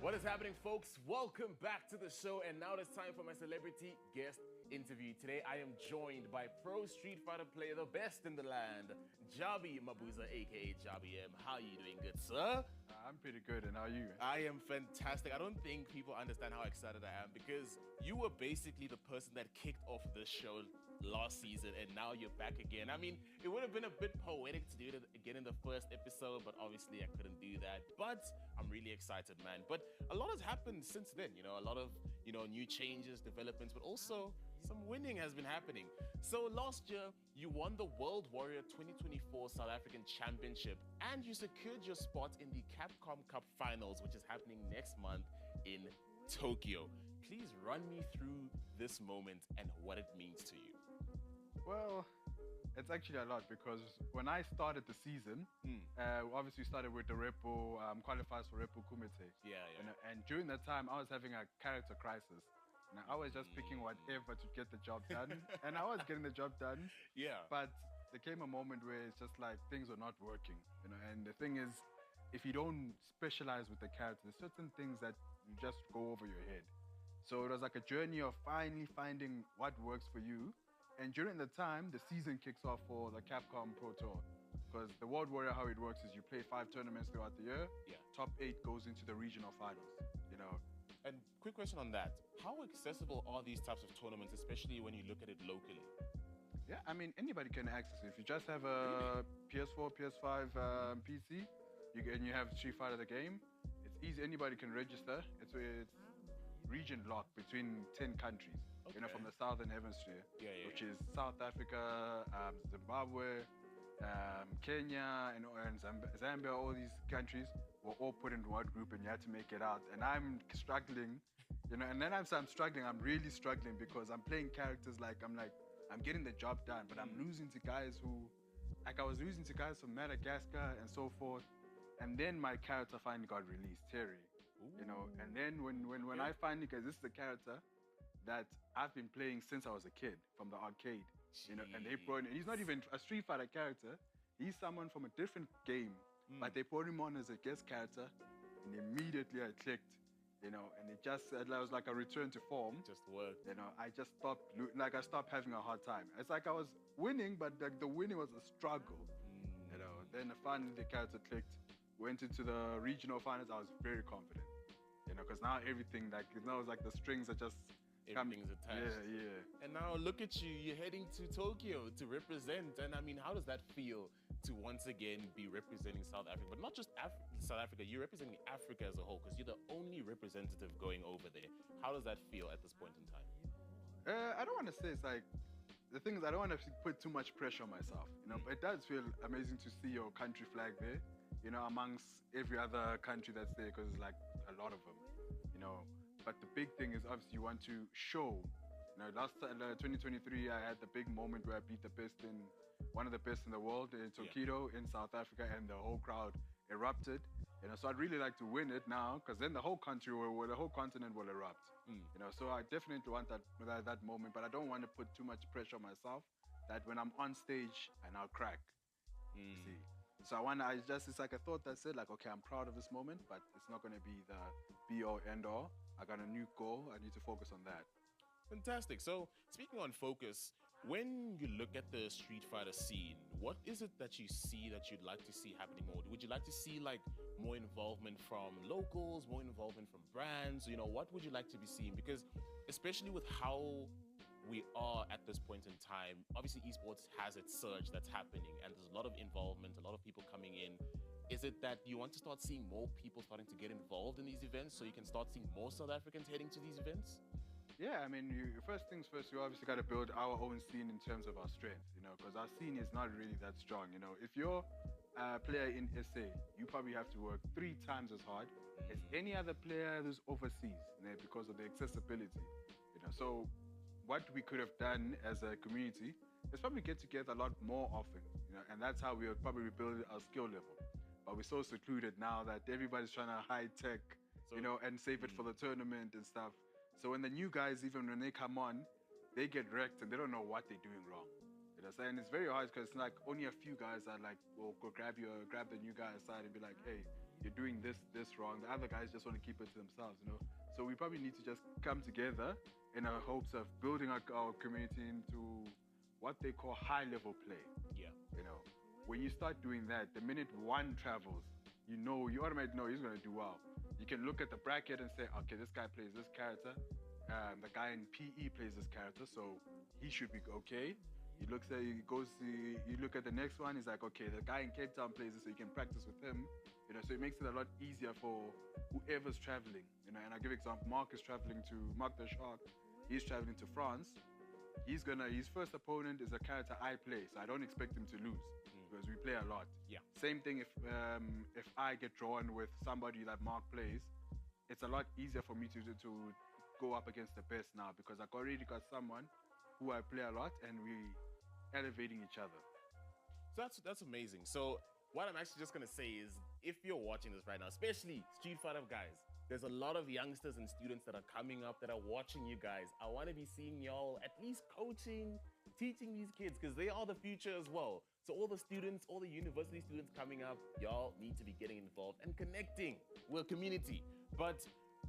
What is happening, folks? Welcome back to the show, and now it's time for my celebrity guest interview. Today, I am joined by pro Street Fighter player, the best in the land, Jabhi Mauza, aka JabhiM. How are you doing, good sir? I'm pretty good, and how are you? I am fantastic. I don't think people understand how excited I am because you were basically the person that kicked off this show last season, and now you're back again. I mean, it would have been a bit poetic to do it again in the first episode, but obviously I couldn't do that. But I'm really excited, man. But a lot has happened since then, you know, a lot of, new changes, developments, but also some winning has been happening. So last year, you won the World Warrior 2024 South African Championship, and you secured your spot in the Capcom Cup finals, which is happening next month in Tokyo. Please run me through this moment and what it means to you. Well, it's actually a lot because when I started the season, obviously started with the Red Bull qualifiers for Red Bull Kumite. Yeah. And during that time, I was having a character crisis. And I was just picking whatever to get the job done. And I was getting the job done. Yeah. But there came a moment where it's just like things were not working. And the thing is, if you don't specialize with the character, there's certain things that you just go over your head. So it was like a journey of finally finding what works for you. And during the time, the season kicks off for the Capcom Pro Tour. Because the World Warrior, how it works is you play 5 tournaments throughout the year. Yeah. Top 8 goes into the regional finals, And quick question on that. How accessible are these types of tournaments, especially when you look at it locally? Yeah, I mean, anybody can access it. If you just have a PS4, PS5 PC, and you have Street Fighter the game, it's easy. Anybody can register. It's region locked between 10 countries, from the Southern Hemisphere, which is South Africa, Zimbabwe, Kenya, and Zambia. All these countries were all put into one group, and you had to make it out. And I'm struggling, and then I'm struggling. I'm really struggling because I'm playing characters I'm getting the job done, but I'm losing to guys who, I was losing to guys from Madagascar and so forth. And then my character finally got released, Terry. And then when I finally, because this is the character that I've been playing since I was a kid from the arcade, and they brought him, he's not even a Street Fighter character, he's someone from a different game, but they brought him on as a guest character, and immediately I clicked, and it was like a return to form. Just worked. I just stopped, I stopped having a hard time. It's like I was winning, but the winning was a struggle, Then finally the character clicked. Went into the regional finals, I was very confident, because now everything, it's like the strings are just everything's attached. Yeah. And now look at you, you're heading to Tokyo to represent. And I mean, how does that feel to once again be representing South Africa? But not just South Africa, you're representing Africa as a whole, because you're the only representative going over there. How does that feel at this point in time? I don't want to say, it's like, the thing is, I don't want to put too much pressure on myself, but it does feel amazing to see your country flag there, amongst every other country that's there, because it's like a lot of them, But the big thing is, obviously, you want to show. Last 2023, I had the big moment where I beat one of the best in the world in Tokyo in South Africa, and the whole crowd erupted. So I'd really like to win it now, because then the whole country the whole continent will erupt. So I definitely want that moment, but I don't want to put too much pressure on myself that when I'm on stage and I'll crack. You see. So it's like a thought that said, like, okay, I'm proud of this moment, but it's not going to be the be-all, end-all. I got a new goal. I need to focus on that. Fantastic. So speaking on focus, when you look at the Street Fighter scene, what is it that you see that you'd like to see happening more? Would you like to see more involvement from locals, more involvement from brands? What would you like to be seeing? Because especially with how we are at this point in time, obviously esports has its surge that's happening, and there's a lot of involvement, a lot of people coming in. Is it that you want to start seeing more people starting to get involved in these events so you can start seeing more South Africans heading to these events? Yeah, I mean, first things first, you obviously got to build our own scene in terms of our strength, because our scene is not really that strong. If you're a player in SA, you probably have to work 3 times as hard as any other player who's overseas, because of the accessibility. So what we could have done as a community is probably get together a lot more often, and that's how we would probably build our skill level. But we're so secluded now that everybody's trying to high tech, and save it for the tournament and stuff. So when the new guys, even when they come on, they get wrecked and they don't know what they're doing wrong. And it's very hard because it's like only a few guys are like, will go grab the new guy aside and be like, hey, you're doing this wrong. The other guys just want to keep it to themselves, you know. So we probably need to just come together in our hopes of building our community into what they call high-level play. Yeah. You know, when you start doing that, the minute one travels, you automatically know he's gonna do well. You can look at the bracket and say, okay, this guy plays this character. The guy in PE plays this character, so he should be okay. You look at the next one. He's like, okay, the guy in Cape Town plays this, so you can practice with him. You know, so it makes it a lot easier for whoever's traveling. You know, and I give example. Mark the Shark. He's traveling to France. His first opponent is a character I play, so I don't expect him to lose because we play a lot. Yeah. Same thing if I get drawn with somebody that Mark plays, it's a lot easier for me to go up against the best now because I've already got someone who I play a lot and we elevating each other. So that's amazing. So what I'm actually just gonna say is, if you're watching this right now, especially Street Fighter guys, there's a lot of youngsters and students that are coming up that are watching you guys. I want to be seeing y'all at least coaching, teaching these kids because they are the future as well. So all the students, all the university students coming up, y'all need to be getting involved and connecting with a community. But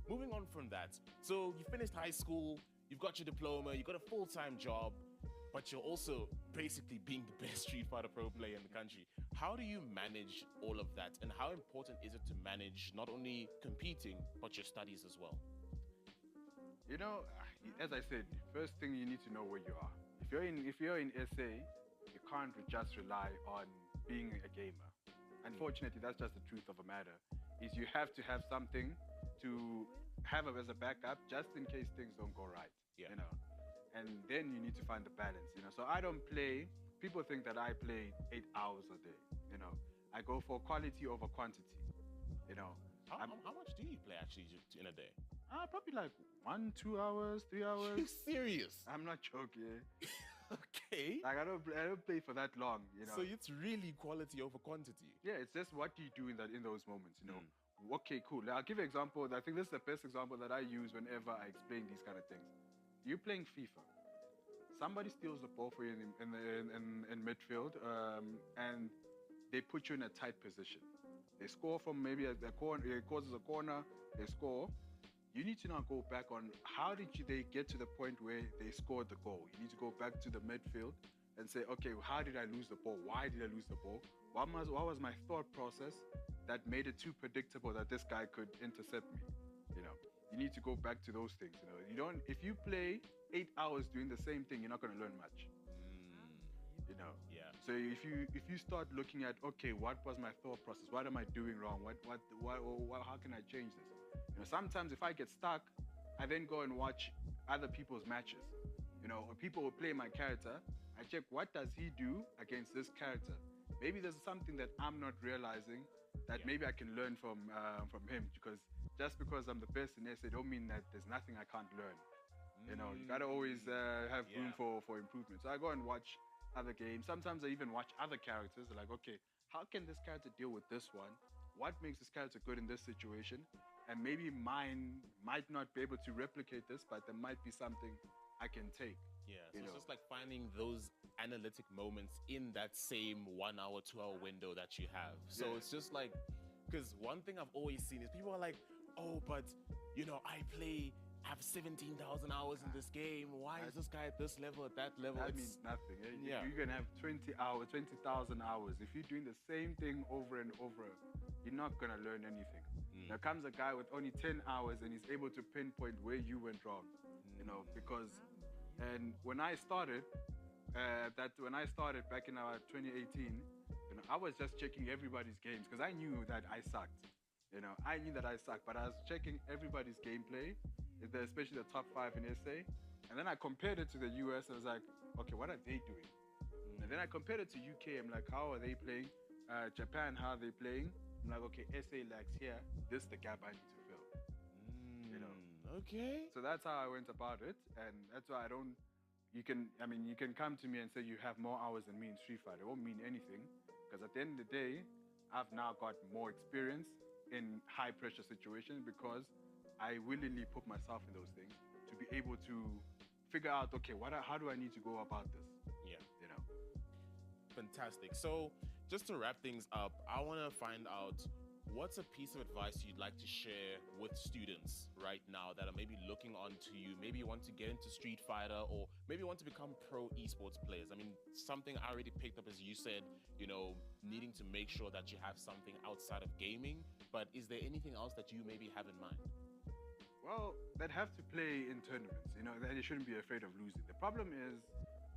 moving on from that, so you finished high school, you've got your diploma, you got a full-time job, but you're also basically being the best Street Fighter Pro player in the country. How do you manage all of that? And how important is it to manage not only competing, but your studies as well? You know, as I said, first thing you need to know where you are. If you're in SA, you can't just rely on being a gamer. Unfortunately, that's just the truth of the matter. Is you have to have something to have as a backup just in case things don't go right. Yeah. You know, and then you need to find the balance. You know, so I don't play. People think that I play 8 hours a day. You know, I go for quality over quantity. You know, How much do you play actually in a day? Probably like 1, 2 hours, 3 hours. You serious? I'm not joking. Okay. Like I don't play for that long. You know. So it's really quality over quantity. Yeah, it's just what do you do in those moments. You know. Okay, cool. I'll give you an example. I think this is the best example that I use whenever I explain these kind of things. You're playing FIFA. Somebody steals the ball for you in midfield, and they put you in a tight position. They score from maybe a corner. It causes a corner. They score. You need to now go back on how they get to the point where they scored the goal. You need to go back to the midfield and say, okay, how did I lose the ball? Why did I lose the ball? What was my thought process that made it too predictable that this guy could intercept me? You know, you need to go back to those things. You know, if you play 8 hours doing the same thing, you're not going to learn much. You know. Yeah. So if you start looking at, okay, what was my thought process? What am I doing wrong? How can I change this? You know, sometimes if I get stuck, I then go and watch other people's matches. You know, when people will play my character, I check what does he do against this character. Maybe there's something that I'm not realizing that maybe I can learn from him, because just because I'm the best in SA don't mean that there's nothing I can't learn. You know, you gotta always have room for improvement. So I go and watch other games. Sometimes I even watch other characters. Like, okay, how can this character deal with this one? What makes this character good in this situation? And maybe mine might not be able to replicate this, but there might be something I can take. Yeah, so it's just like finding those analytic moments in that same 1 hour, 2 hour window that you have. So it's just like, because one thing I've always seen is people are like, oh, but you know, I have 17,000 hours in this game. Why is this guy at this level, at that level? That means nothing. Yeah. You're going to have 20,000 hours. If you're doing the same thing over and over, you're not going to learn anything. There comes a guy with only 10 hours and he's able to pinpoint where you went wrong. You know, because, and when I started back in 2018, you know, I was just checking everybody's games because I knew that I sucked. You know, I knew that I sucked, but I was checking everybody's gameplay, especially the top 5 in SA. And then I compared it to the US and I was like, okay, what are they doing? And then I compared it to UK. I'm like, how are they playing? Japan, how are they playing? I'm like, okay, SA lags here. This is the gap I need to fill. You know. Okay. So that's how I went about it, and that's why you can come to me and say you have more hours than me in Street Fighter. It won't mean anything, because at the end of the day, I've now got more experience in high pressure situations because I willingly put myself in those things to be able to figure out, okay, how do I need to go about this? Yeah. You know. Fantastic. So just to wrap things up, I want to find out, what's a piece of advice you'd like to share with students right now that are maybe looking onto you, maybe want to get into Street Fighter or maybe want to become pro esports players? I mean, something I already picked up as you said, you know, needing to make sure that you have something outside of gaming, but is there anything else that you maybe have in mind? Well, they'd have to play in tournaments, you know, they shouldn't be afraid of losing. The problem is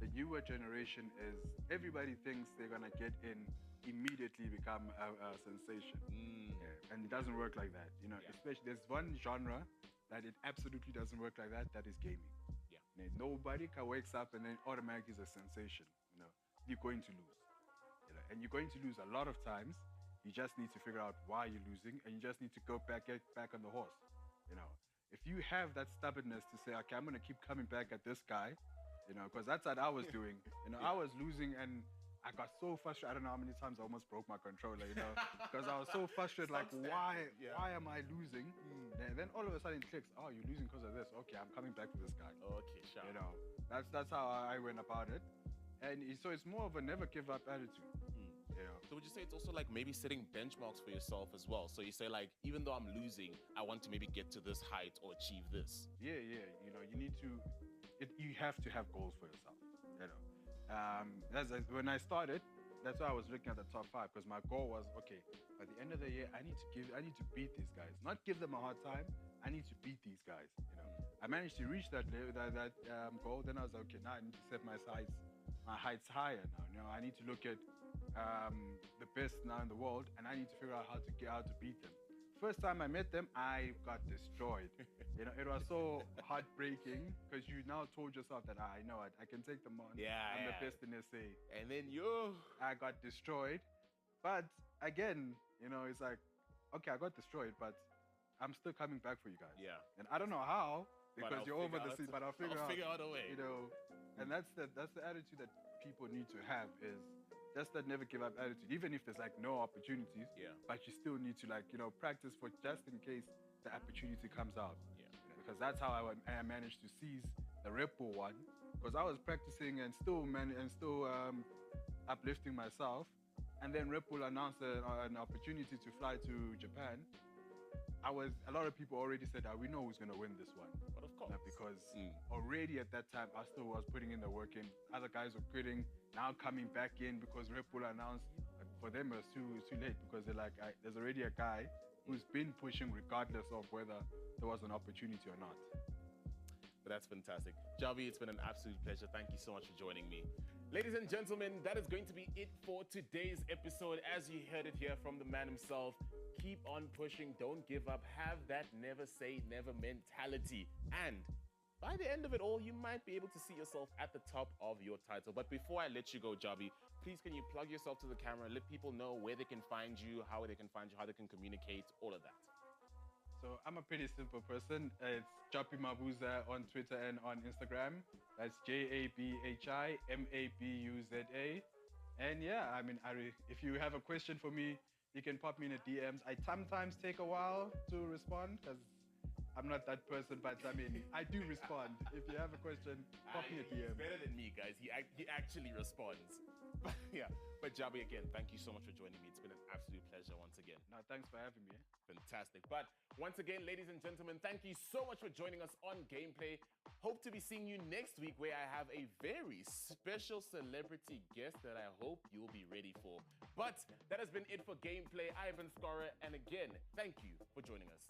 the newer generation is everybody thinks they're gonna get in, immediately become a sensation. Yeah, and it doesn't work like that, you know. Yeah. Especially there's one genre that it absolutely doesn't work like that. That is gaming. Yeah. You know, nobody wakes up and then automatically is a sensation. You know, you're going to lose. You know, and you're going to lose a lot of times. You just need to figure out why you're losing, and you just need to get back on the horse. You know, if you have that stubbornness to say, okay, I'm gonna keep coming back at this guy, you know, because that's what I was doing. You know, I was losing and I got so frustrated. I don't know how many times I almost broke my controller, you know, because I was so frustrated. Like, why am I losing? And then all of a sudden it clicks. Oh, you're losing because of this. Okay, I'm coming back to this guy. Okay, sure. You know, that's how I went about it. And so it's more of a never give up attitude. You know. So would you say it's also like maybe setting benchmarks for yourself as well? So you say like, even though I'm losing, I want to maybe get to this height or achieve this. Yeah. You know, you need to. You have to have goals for yourself. You know. When I started, that's why I was looking at the top 5, because my goal was, okay, by the end of the year, I need to beat these guys, not give them a hard time. I need to beat these guys. You know, I managed to reach that goal. Then I was like, okay, now I need to set my heights higher. Now, you know, I need to look at the best now in the world, and I need to figure out how to beat them. First time I met them, I got destroyed. You know, it was so heartbreaking because you now told yourself that I know I can take them on. I'm the best in SA. And then I got destroyed. But again, you know, it's like, okay, I got destroyed, but I'm still coming back for you guys. Yeah. And I don't know how, because you're over the sea, but I'll figure out a way. You know, and that's the attitude that people need to have, is just that never give up attitude. Even if there's like no opportunities, but you still need to, like, you know, practice for just in case the opportunity comes out. Because that's how I managed to seize the Red Bull one. Because I was practicing and still uplifting myself, and then Red Bull announced an opportunity to fly to Japan. A lot of people already said that we know who's gonna win this one. But of course, because already at that time I still was putting in the work in. Other guys were quitting, now coming back in because Red Bull announced. For them it was too late, because they're like, there's already a guy who's been pushing regardless of whether there was an opportunity or not. But that's fantastic. Jabhi, it's been an absolute pleasure. Thank you so much for joining me. Ladies and gentlemen, that is going to be it for today's episode. As you heard it here from the man himself, keep on pushing, don't give up, have that never say never mentality. And by the end of it all, you might be able to see yourself at the top of your title. But before I let you go, Jabhi, please can you plug yourself to the camera, let people know where they can find you, how they can find you, how they can communicate, all of that. So I'm a pretty simple person. It's JabhiM on Twitter and on Instagram. That's JabhiMabuza. And yeah, I mean, if you have a question for me, you can pop me in the DMs. I sometimes take a while to respond because I'm not that person, but I mean, I do respond. If you have a question, pop me a DM. He's better than me, guys. He actually responds. Yeah. But Jabhi, again, thank you so much for joining me. It's been an absolute pleasure once again. No, thanks for having me. Fantastic. But once again, ladies and gentlemen, thank you so much for joining us on Gameplay. Hope to be seeing you next week, where I have a very special celebrity guest that I hope you'll be ready for. But that has been it for Gameplay. Ivan Scorer, and again, thank you for joining us.